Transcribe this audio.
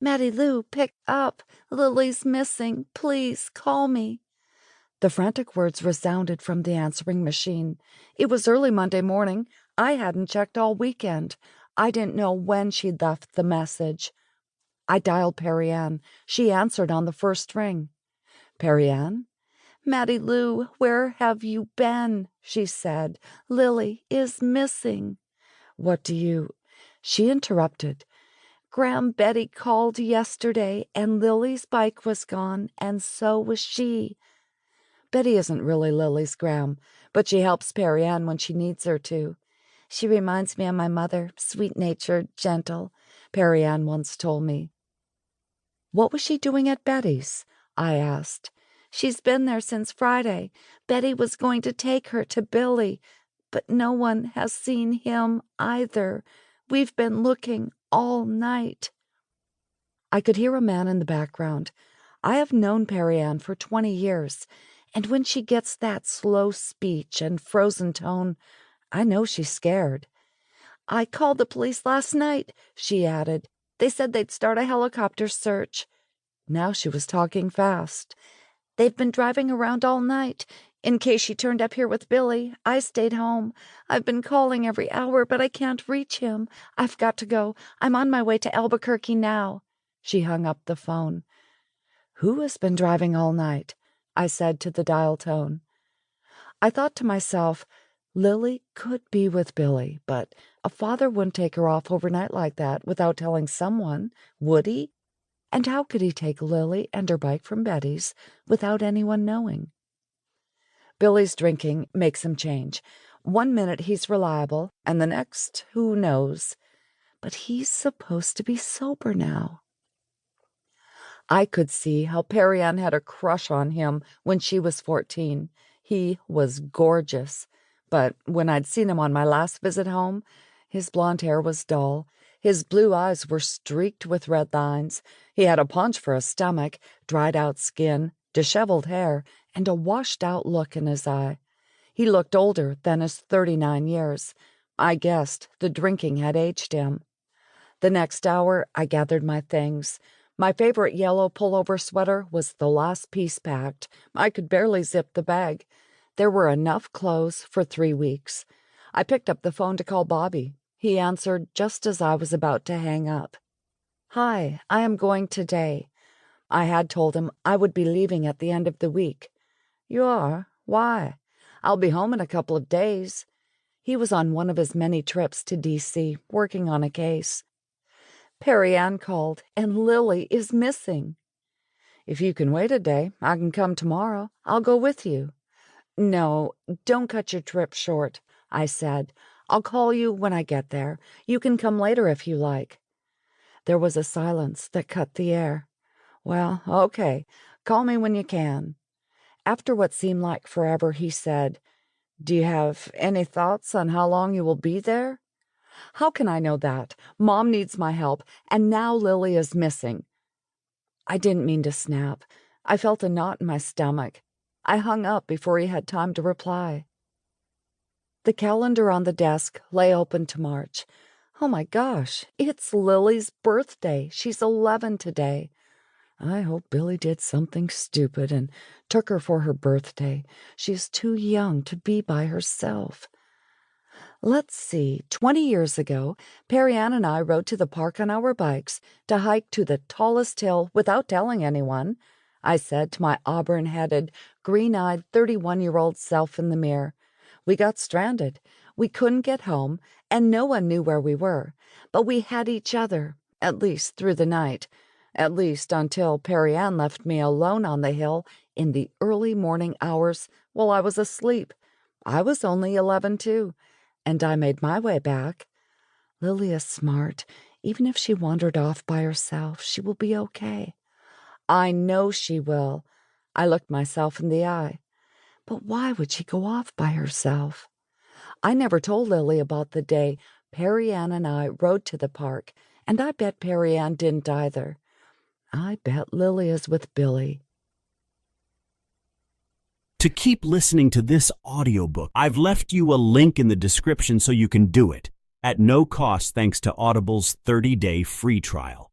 Mattie Lou, pick up. Lily's missing. Please, call me. The frantic words resounded from the answering machine. It was early Monday morning. I hadn't checked all weekend. I didn't know when she'd left the message. I dialed Perry Ann. She answered on the first ring. Perry Ann? Mattie Lou, where have you been? She said. Lily is missing. What do you... She interrupted. Graham Betty called yesterday, and Lily's bike was gone, and so was she. Betty isn't really Lily's Graham, but she helps Perry Ann when she needs her to. She reminds me of my mother, sweet-natured, gentle, Perry Ann once told me. What was she doing at Betty's? I asked. She's been there since Friday. Betty was going to take her to Billy, but no one has seen him either. We've been looking all night. I could hear a man in the background. I have known Perry Ann for 20 years, and when she gets that slow speech and frozen tone, I know she's scared. I called the police last night, she added. They said they'd start a helicopter search. Now she was talking fast. They've been driving around all night. In case she turned up here with Billy, I stayed home. I've been calling every hour, but I can't reach him. I've got to go. I'm on my way to Albuquerque now. She hung up the phone. Who has been driving all night? I said to the dial tone. I thought to myself, Lily could be with Billy, but a father wouldn't take her off overnight like that without telling someone, would he? And how could he take Lily and her bike from Betty's without anyone knowing? Billy's drinking makes him change. 1 minute he's reliable, and the next, who knows? But he's supposed to be sober now. I could see how Perry Ann had a crush on him when she was 14. He was gorgeous. But when I'd seen him on my last visit home, his blonde hair was dull. His blue eyes were streaked with red lines. He had a paunch for a stomach, dried-out skin, disheveled hair, and a washed-out look in his eye. He looked older than his 39 years. I guessed the drinking had aged him. The next hour, I gathered my things. My favorite yellow pullover sweater was the last piece packed. I could barely zip the bag. There were enough clothes for 3 weeks. I picked up the phone to call Bobby. He answered just as I was about to hang up. Hi, I am going today. I had told him I would be leaving at the end of the week. You are? Why? I'll be home in a couple of days. He was on one of his many trips to D.C., working on a case. Perry Ann called, and Lily is missing. If you can wait a day, I can come tomorrow. I'll go with you. No, don't cut your trip short, I said. I'll call you when I get there. You can come later if you like. There was a silence that cut the air. Well, okay. Call me when you can. After what seemed like forever, he said, Do you have any thoughts on how long you will be there? How can I know that? Mom needs my help, and now Lily is missing. I didn't mean to snap. I felt a knot in my stomach. I hung up before he had time to reply. The calendar on the desk lay open to March. Oh my gosh, it's Lily's birthday. She's 11 today. I hope Billy did something stupid and took her for her birthday. She's too young to be by herself. Let's see, 20 years ago, Perry Ann and I rode to the park on our bikes to hike to the tallest hill without telling anyone, I said to my auburn-headed, green-eyed 31-year-old self in the mirror. We got stranded. We couldn't get home, and no one knew where we were. But we had each other, at least through the night, at least until Perry Ann left me alone on the hill in the early morning hours while I was asleep. I was only 11, too, and I made my way back. Lily is smart. Even if she wandered off by herself, she will be okay. I know she will. I looked myself in the eye. But why would she go off by herself? I never told Lily about the day Perry Ann and I rode to the park, and I bet Perry Ann didn't either. I bet Lily is with Billy. To keep listening to this audiobook, I've left you a link in the description so you can do it, at no cost thanks to Audible's 30-day free trial.